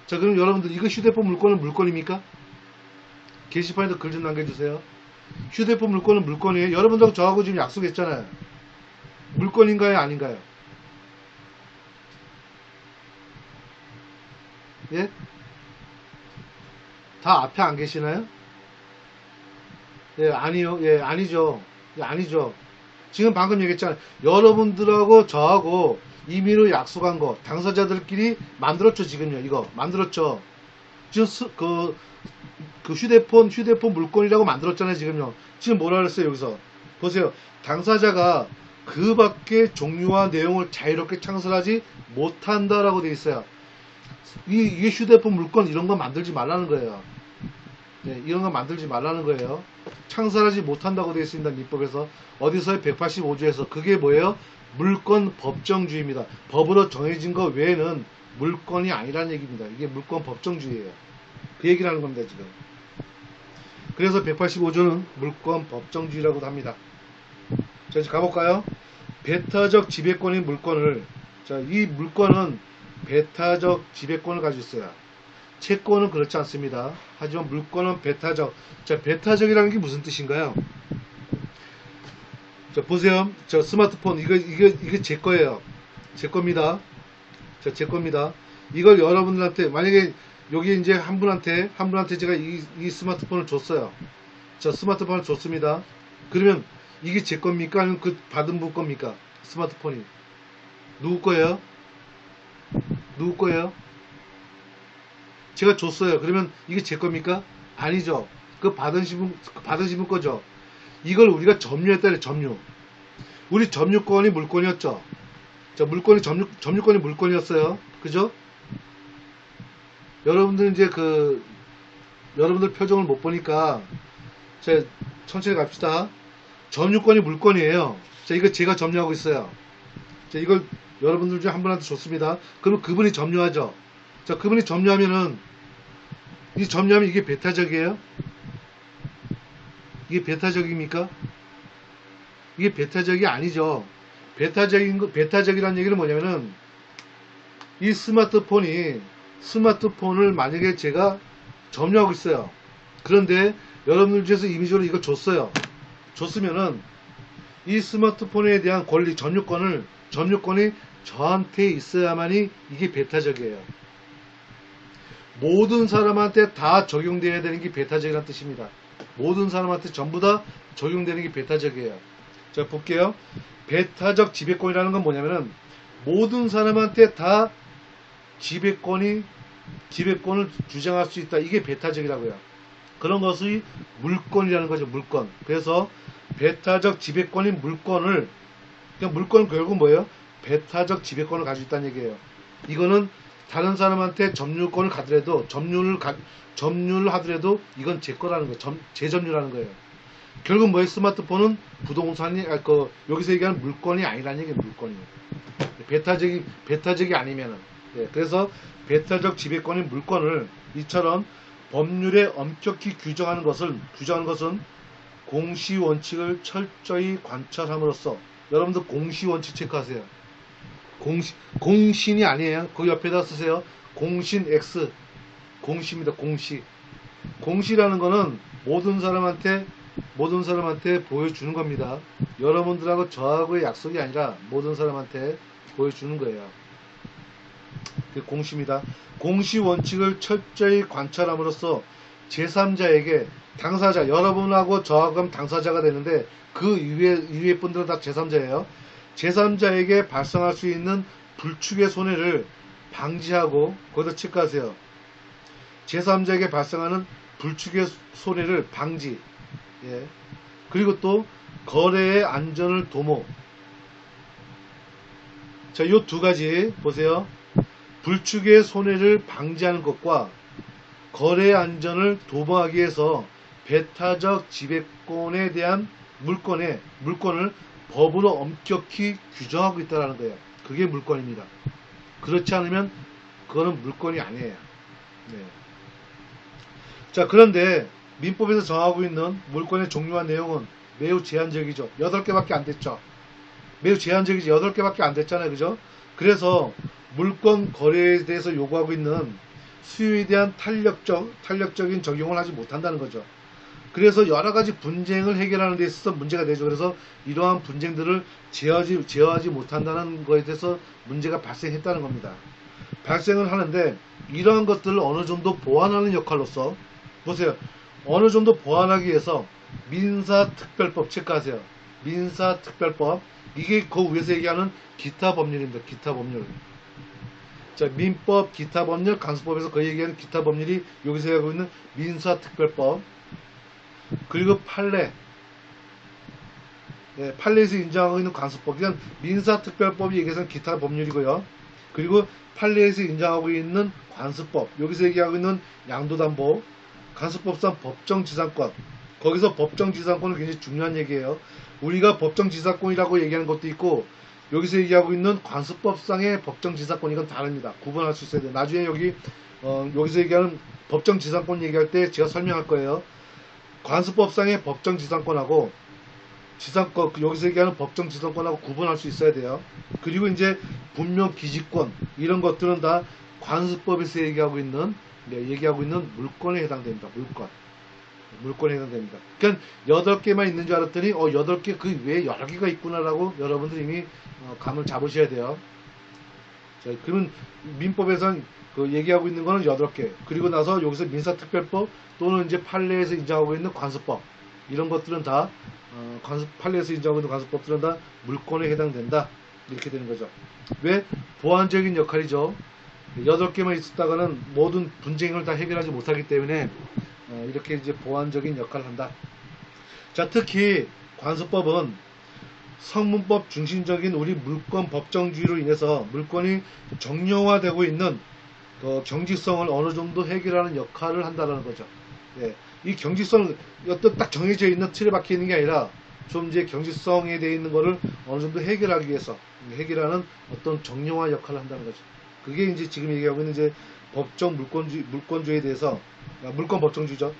A: 자, 그럼 여러분들 이거 휴대폰 물건은 물건입니까? 게시판에다 글 좀 남겨주세요. 휴대폰 물건은 물건이에요. 여러분들하고 저하고 지금 약속했잖아요. 물건인가요? 아닌가요? 예? 다 앞에 안 계시나요? 예, 아니요. 예, 아니죠. 예, 아니죠. 지금 방금 얘기했잖아요. 여러분들하고 저하고 임의로 약속한 거 당사자들끼리 만들었죠. 지금요. 이거 만들었죠. 지금 그 휴대폰 물건이라고 만들었잖아요. 지금요. 지금 뭐라 그랬어요. 여기서 보세요. 당사자가 그 밖의 종류와 내용을 자유롭게 창설하지 못한다라고 되어 있어요. 이게 휴대폰 물건 이런 거 만들지 말라는 거예요. 네, 이런 거 만들지 말라는 거예요. 창설하지 못한다고 되어 있습니다. 민법에서. 어디서요? 185조에서. 그게 뭐예요? 물권 법정주의입니다. 법으로 정해진 거 외에는 물건이 아니라는 얘기입니다. 이게 물권 법정주의예요. 그 얘기를 하는 겁니다. 지금. 그래서 185조는 물권 법정주의라고도 합니다. 자, 이제 가볼까요? 배타적 지배권인 물건을, 자, 이 물건은 배타적 지배권을 가지고 있어요. 채권은 그렇지 않습니다. 하지만 물건은 배타적. 자, 배타적이라는 게 무슨 뜻인가요? 자, 보세요. 저 스마트폰, 이게 제 거예요. 제 겁니다. 자, 제 겁니다. 이걸 여러분들한테, 만약에 여기 이제 한 분한테 제가 이 스마트폰을 줬어요. 자, 스마트폰을 줬습니다. 그러면 이게 제 겁니까? 아니면 그 받은 분 겁니까? 스마트폰이. 누구 거예요? 누구 거예요? 제가 줬어요. 그러면 이게 제 겁니까? 아니죠. 그 받으신 분 거죠. 이걸 우리가 점유했다는 점유. 우리 점유권이 물권이었죠. 자, 물권이 점유권이 물권이었어요. 그죠? 여러분들 이제 여러분들 표정을 못 보니까 자, 천천히 갑시다. 점유권이 물권이에요. 자, 이거 제가 점유하고 있어요. 자, 이걸 여러분들 중에 한 분한테 줬습니다. 그러면 그분이 점유하죠. 자, 그분이 점유하면 이게 배타적이에요? 이게 배타적입니까? 이게 배타적이 아니죠. 배타적이라는 얘기는 뭐냐면은 이 스마트폰을 만약에 제가 점유하고 있어요. 그런데 여러분들 중에서 임의적으로 이거 줬어요. 줬으면은 이 스마트폰에 대한 권리, 점유권이 저한테 있어야만이 이게 배타적이에요. 모든 사람한테 다 적용되어야 되는 게 배타적이라는 뜻입니다. 모든 사람한테 전부 다 적용되는 게 배타적이에요. 자, 볼게요. 배타적 지배권이라는 건 뭐냐면은 모든 사람한테 다 지배권을 주장할 수 있다. 이게 배타적이라고요. 그런 것이 물권이라는 거죠. 물권. 그래서 배타적 지배권인 물권을, 그냥 물권은 결국 뭐예요? 배타적 지배권을 가지고 있다는 얘기예요. 이거는 다른 사람한테 점유권을 가더라도 점유를 하더라도 이건 제 거라는 거예요. 제 점유라는 거예요. 결국 뭐예요? 스마트폰은 부동산이 여기서 얘기하는 물건이 아니라는 얘기예요. 물건이에요. 배타적이 아니면은. 예, 그래서 배타적 지배권인 물건을 이처럼 법률에 엄격히 규정하는 것은 공시 원칙을 철저히 관찰함으로써, 여러분들 공시 원칙 체크하세요. 공신이 아니에요. 그 옆에다 쓰세요. 공신 X. 공시입니다. 공시. 공시라는 거는 모든 사람한테 보여주는 겁니다. 여러분들하고 저하고의 약속이 아니라 모든 사람한테 보여주는 거예요. 그게 공시입니다. 공시 원칙을 철저히 관찰함으로써 제3자에게, 당사자, 여러분하고 저하고 하면 당사자가 되는데 그 이외의 분들은 다 제3자예요. 제3자에게 발생할 수 있는 불축의 손해를 방지하고, 거기다 체크하세요. 제3자에게 발생하는 불축의 손해를 방지. 예. 그리고 또 거래의 안전을 도모. 자, 요 두 가지 보세요. 불축의 손해를 방지하는 것과 거래의 안전을 도모하기 위해서 배타적 지배권에 대한 물권을 법으로 엄격히 규정하고 있다는 거예요. 그게 물권입니다. 그렇지 않으면 그거는 물권이 아니에요. 네. 자, 그런데 민법에서 정하고 있는 물권의 종류와 내용은 매우 제한적이죠. 8개밖에 안 됐죠. 매우 제한적이지. 8개밖에 안 됐잖아요. 그죠? 그래서 물권 거래에 대해서 요구하고 있는 수요에 대한 탄력적인 적용을 하지 못한다는 거죠. 그래서 여러 가지 분쟁을 해결하는 데 있어서 문제가 되죠. 그래서 이러한 분쟁들을 제어하지 못한다는 것에 대해서 문제가 발생했다는 겁니다. 발생을 하는데 이러한 것들을 어느 정도 보완하는 역할로서, 보세요. 어느 정도 보완하기 위해서 민사특별법 체크하세요. 민사특별법. 이게 그 위에서 얘기하는 기타 법률입니다. 기타 법률. 자, 민법, 기타 법률, 간수법에서 거의 얘기하는 기타 법률이 여기서 얘기하고 있는 민사특별법. 그리고 판례. 네, 판례에서 인정하고 있는 간수법. 그냥 민사특별법이 얘기해서는 기타 법률이고요. 그리고 판례에서 인정하고 있는 관수법. 여기서 얘기하고 있는 양도담보. 간수법상 법정지상권. 거기서 법정지상권은 굉장히 중요한 얘기예요. 우리가 법정지상권이라고 얘기하는 것도 있고, 여기서 얘기하고 있는 관수법상의 법정지상권, 이건 다릅니다. 구분할 수 있어야 돼요. 나중에 여기서 얘기하는 법정지상권 얘기할 때 제가 설명할 거예요. 관수법상의 법정지상권하고 여기서 얘기하는 법정지상권하고 구분할 수 있어야 돼요. 그리고 이제 분명기지권, 이런 것들은 다 관수법에서 얘기하고 있는 물권에 해당됩니다. 물권에 해당됩니다. 그러니까 8개만 있는 줄 알았더니 8개 그 외에 여러 개가 있구나라고 여러분들이 이미 감을 잡으셔야 돼요. 자, 그러면 민법에선 얘기하고 있는 거는 8개. 그리고 나서 여기서 민사특별법 또는 이제 판례에서 인정하고 있는 관수법, 이런 것들은 다 판례에서 인정하고 있는 관수법들은 다 물권에 해당된다. 이렇게 되는 거죠. 왜? 보완적인 역할이죠. 8개만 있었다가는 모든 분쟁을 다 해결하지 못하기 때문에 이렇게 이제 보완적인 역할을 한다. 자, 특히 관수법은 성문법 중심적인 우리 물권 법정주의로 인해서 물권이 정형화되고 있는 경직성을 어느 정도 해결하는 역할을 한다는 거죠. 예, 이 경직성은 어떤 딱 정해져 있는 틀에 박혀 있는 게 아니라 좀 이제 경직성에 대해 있는 거를 어느 정도 해결하기 위해서 해결하는 어떤 정형화 역할을 한다는 거죠. 그게 이제 지금 얘기하고 있는 이제 법정 물권주의에 대해서, 물권 법정주의죠.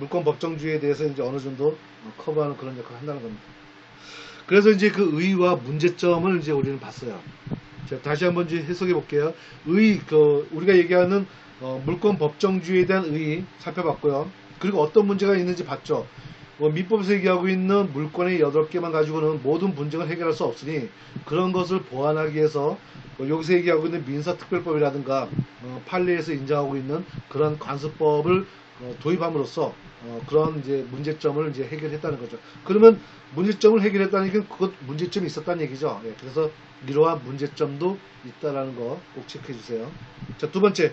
A: 물권 법정주의에 대해서 이제 어느 정도 커버하는 그런 역할을 한다는 겁니다. 그래서 이제 그 의의와 문제점을 이제 우리는 봤어요. 자, 다시 한번 이제 해석해 볼게요. 우리가 얘기하는 물권 법정주의에 대한 의의 살펴봤고요. 그리고 어떤 문제가 있는지 봤죠. 민법에서 얘기하고 있는 물권의 8개만 가지고는 모든 분쟁을 해결할 수 없으니 그런 것을 보완하기 위해서 여기서 얘기하고 있는 민사특별법이라든가 판례에서 인정하고 있는 그런 관수법을 도입함으로써 그런 이제 문제점을 이제 해결했다는 거죠. 그러면 문제점을 해결했다는 얘기는 그것 문제점이 있었다는 얘기죠. 예, 그래서 이러한 문제점도 있다라는 거 꼭 체크해 주세요. 자, 두 번째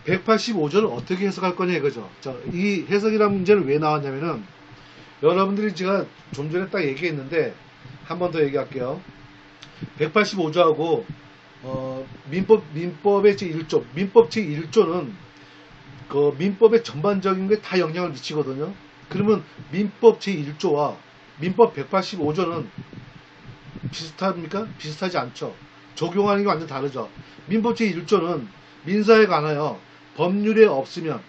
A: 185조를 어떻게 해석할 거냐 이거죠. 자, 이 해석이라는 문제는 왜 나왔냐면은 여러분들이 제가 좀 전에 딱 얘기했는데 한 번 더 얘기할게요. 185조하고 민법의 제1조, 민법 제1조는 그 민법의 전반적인 게 다 영향을 미치거든요. 그러면 민법 제1조와 민법 185조는 비슷합니까? 비슷하지 않죠. 적용하는 게 완전 다르죠. 민법 제1조는 민사에 관하여 법률이 없으면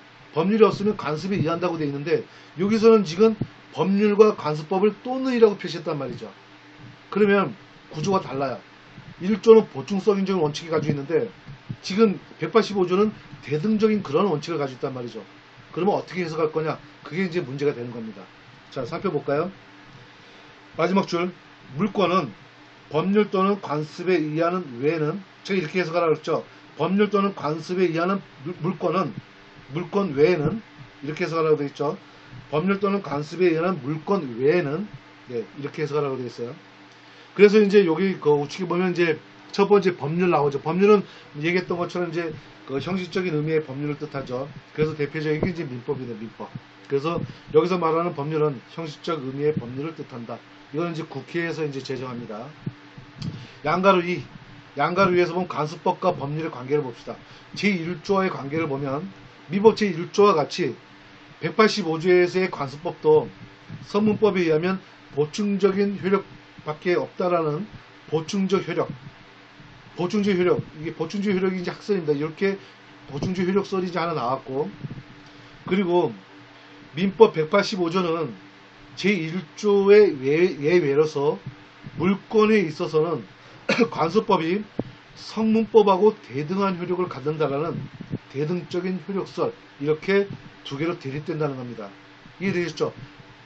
A: 관습에 의한다고 되어 있는데 여기서는 지금 법률과 관습법을 또는이라고 표시했단 말이죠. 그러면 구조가 달라요. 1조는 보충성인적인 원칙이 가지고 있는데 지금 185조는 대등적인 그런 원칙을 가지고 있단 말이죠. 그러면 어떻게 해석할 거냐? 그게 이제 문제가 되는 겁니다. 자, 살펴볼까요? 마지막 줄. 물권은 법률 또는 관습에 의하는 외에는, 제가 이렇게 해석하라고 했죠. 법률 또는 관습에 의하는 물권 외에는, 이렇게 해석하라고 되어 있죠. 법률 또는 관습에 의하는 물권 외에는, 네, 이렇게 해석하라고 되어 있어요. 그래서 이제 여기 그 우측에 보면 이제 첫 번째 법률 나오죠. 법률은 얘기했던 것처럼 이제 그 형식적인 의미의 법률을 뜻하죠. 그래서 대표적인 게 이제 민법이다, 민법. 그래서 여기서 말하는 법률은 형식적 의미의 법률을 뜻한다. 이거는 이제 국회에서 이제 제정합니다. 양가로 2. 양가로 2에서 보면 관습법과 법률의 관계를 봅시다. 제1조와의 관계를 보면 민법 제1조와 같이 185조에서의 관습법도 선문법에 의하면 보충적인 효력밖에 없다라는 보충적 효력. 이게 보충적 효력이 이제 학설입니다. 이렇게 보충적 효력설이 이제 하나 나왔고, 그리고 민법 185조는 제1조의 예외로서 물권에 있어서는 관습법이 성문법하고 대등한 효력을 갖는다라는 대등적인 효력설, 이렇게 두 개로 대립된다는 겁니다. 이해되셨죠?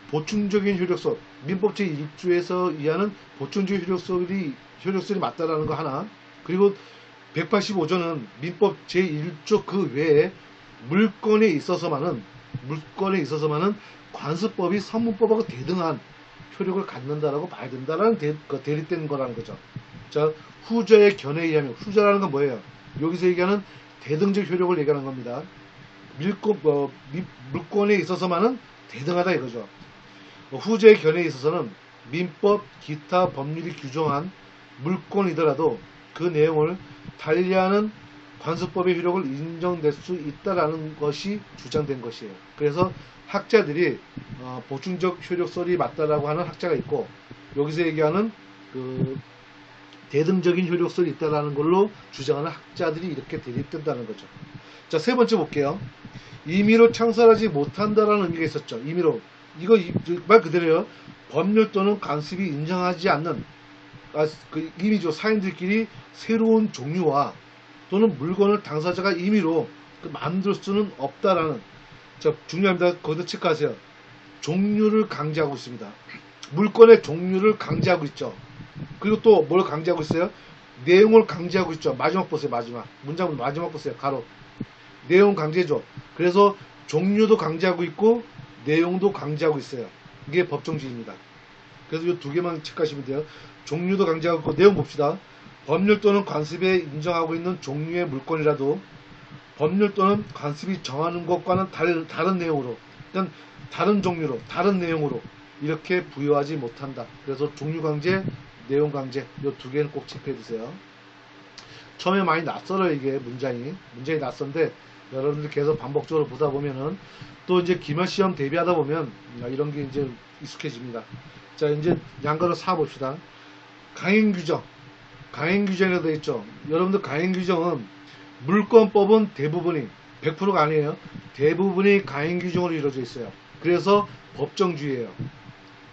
A: 보충적인 효력설, 민법 제1조에서 의하는 보충적 효력설이 맞다라는 거 하나, 그리고 185조는 민법 제1조 그 외에 물권에 있어서만은 관습법이 성문법하고 대등한 효력을 갖는다라고 봐야 된다라는 대립된 거라는 거죠. 자, 후자의 견해에 의하면, 후자라는 건 뭐예요? 여기서 얘기하는 대등적 효력을 얘기하는 겁니다. 물권에 있어서만은 대등하다 이거죠. 후자의 견해에 있어서는 민법, 기타 법률이 규정한 물권이더라도 그 내용을 달리하는 관습법의 효력을 인정될 수 있다라는 것이 주장된 것이에요. 그래서 학자들이 보충적 효력설이 맞다라고 하는 학자가 있고, 여기서 얘기하는 그 대등적인 효력설이 있다라는 걸로 주장하는 학자들이 이렇게 대립된다는 거죠. 자, 세 번째 볼게요. 임의로 창설하지 못한다라는 의미가 있었죠. 임의로. 이거 말 그대로요. 법률 또는 관습이 인정하지 않는 그 임의죠. 사인들끼리 새로운 종류와 또는 물건을 당사자가 임의로 만들 수는 없다라는. 자, 중요합니다. 거기서 체크하세요. 종류를 강제하고 있습니다. 물건의 종류를 강제하고 있죠. 그리고 또 뭘 강제하고 있어요? 내용을 강제하고 있죠. 마지막 보세요. 문장 마지막 보세요. 가로. 내용 강제죠. 그래서 종류도 강제하고 있고 내용도 강제하고 있어요. 이게 법정주의입니다. 그래서 이 두 개만 체크하시면 돼요. 종류도 강제하고 있고, 내용 봅시다. 법률 또는 관습에 인정하고 있는 종류의 물건이라도 법률 또는 관습이 정하는 것과는 다른 내용으로, 그러니까 다른 종류로, 다른 내용으로 이렇게 부여하지 못한다. 그래서 종류 강제, 내용 강제, 이 두 개는 꼭 체크해 두세요. 처음에 많이 낯설어요. 이게 문장이 낯선데 여러분들 계속 반복적으로 보다 보면은 또 이제 기말시험 대비하다 보면 이런 게 이제 익숙해집니다. 자, 이제 양가로 4 봅시다. 강행규정이라고 되어 있죠. 여러분들 강행규정은 물권법은 대부분이 100%가 아니에요. 대부분이 강행규정으로 이루어져 있어요. 그래서 법정주의예요.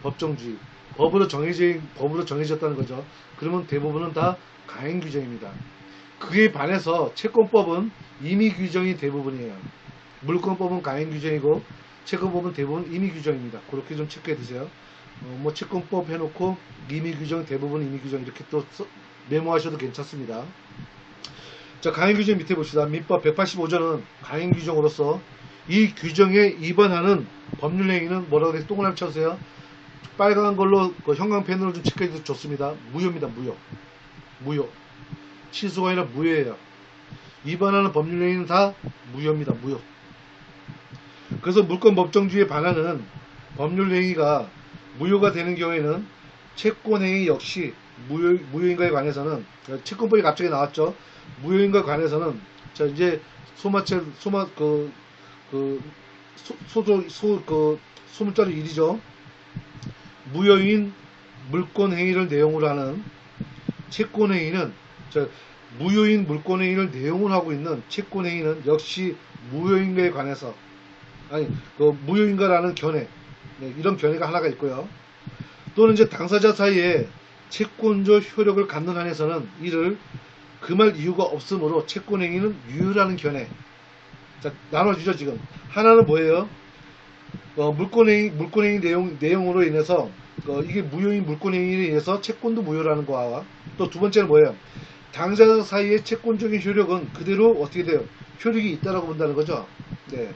A: 법정주의. 법으로 정해졌다는 거죠. 그러면 대부분은 다 강행규정입니다. 그에 반해서 채권법은 임의규정이 대부분이에요. 물권법은 강행규정이고 채권법은 대부분 임의규정입니다. 그렇게 좀 체크해 두세요. 뭐 채권법 해놓고 임의규정, 대부분 임의규정 이렇게 또 메모하셔도 괜찮습니다. 자, 강행규정 밑에 봅시다. 민법 185조는 강행규정으로서 이 규정에 위반하는 법률 행위는 뭐라고 해서 동그라미 쳐주세요. 빨간 걸로 그 형광펜으로 좀 체크해 주셔도 좋습니다. 무효입니다. 무효. 취소가 아니라 무효예요. 위반하는 법률 행위는 다 무효입니다. 무효. 그래서 물권 법정주의에 반하는 법률 행위가 무효가 되는 경우에는 채권 행위 역시 무효인가에 관해서는 채권법이 갑자기 나왔죠. 무효인가에 관해서는 자 이제 소문자로 1이죠. 무효인 물권 행위를 내용으로 하는 채권 행위는 무효인 물권 행위를 내용으로 하고 있는 채권 행위는 역시 무효인가에 관해서 무효인가라는 견해, 이런 견해가 하나가 있고요. 또는 이제 당사자 사이에 채권적 효력을 갖는 한에서는 이를 금할 이유가 없으므로 채권 행위는 유효라는 견해. 자, 나눠주죠. 지금 하나는 뭐예요? 물권행위 내용으로 인해서 이게 무효인 물권행위에 의해서 채권도 무효라는 거와 또 두 번째는 뭐예요? 당사자 사이의 채권적인 효력은 그대로 어떻게 돼요? 효력이 있다라고 본다는 거죠. 네.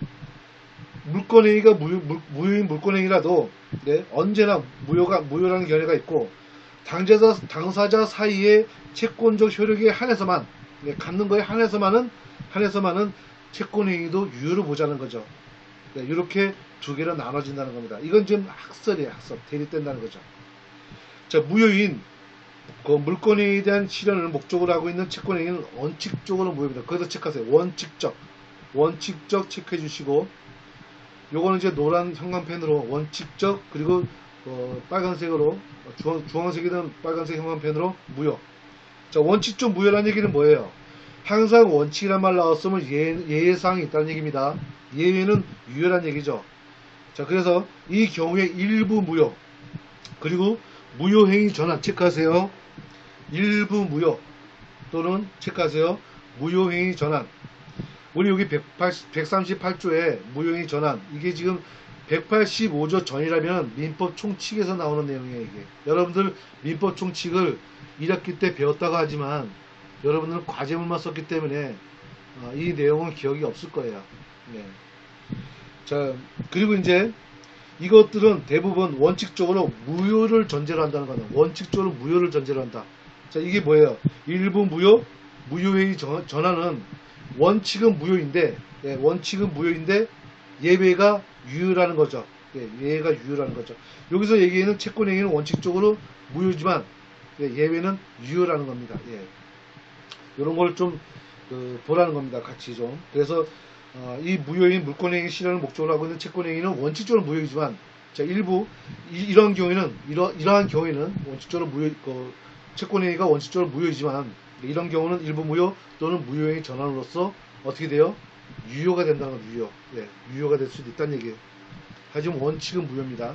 A: 물권행위가 무효인 물권행위라도 네, 언제나 무효라는 견해가 있고 당사자 사이의 채권적 효력에 한해서만 갖는 거에 한해서만은 채권행위도 유효로 보자는 거죠. 네, 이렇게 두 개로 나눠진다는 겁니다. 이건 지금 학설이에요. 학설. 대립된다는 거죠. 자, 무효인 물권행위에 대한 실현을 목적으로 하고 있는 채권행위는 원칙적으로 무효입니다. 거기서 체크하세요. 원칙적 체크해 주시고 요거는 이제 노란 형광펜으로 원칙적 그리고 빨간색으로 주황색이든 빨간색 형광펜으로 무효. 자, 원칙적 무효라는 얘기는 뭐예요? 항상 원칙이란 말 나왔으면 예외사항이 있다는 얘기입니다. 예외는 유효란 얘기죠. 자, 그래서 이 경우에 일부 무효 그리고 무효행위 전환 체크하세요. 일부 무효 또는 체크하세요. 무효행위 전환. 우리 여기 138조에 무효행위 전환 이게 지금 185조 전이라면 민법 총칙에서 나오는 내용이에요. 이게 여러분들 민법 총칙을 1학기 때 배웠다고 하지만 여러분들은 과제문만 썼기 때문에 이 내용은 기억이 없을 거예요. 네. 자, 그리고 이제 이것들은 대부분 원칙적으로 무효를 전제로 한다는 거다. 원칙적으로 무효를 전제로 한다. 자, 이게 뭐예요? 일부 무효행위 전환은 원칙은 무효인데, 원칙은 무효인데 예외가 유효라는 거죠. 예외가 유효라는 거죠. 여기서 얘기하는 채권행위는 원칙적으로 무효지만 예외는 유효라는 겁니다. 이런 걸 좀 보라는 겁니다. 같이 좀. 그래서 이 무효인 물권행위 실현을 목적으로 하고 있는 채권행위는 원칙적으로 무효이지만 자, 일부 이러한 경우에는 원칙적으로 채권행위가 원칙적으로 무효이지만 이런 경우는 일부 무효 또는 무효행위 전환으로서 어떻게 돼요? 유효가 된다는 거죠. 유효가 될 수도 있다는 얘기예요. 하지만 원칙은 무효입니다.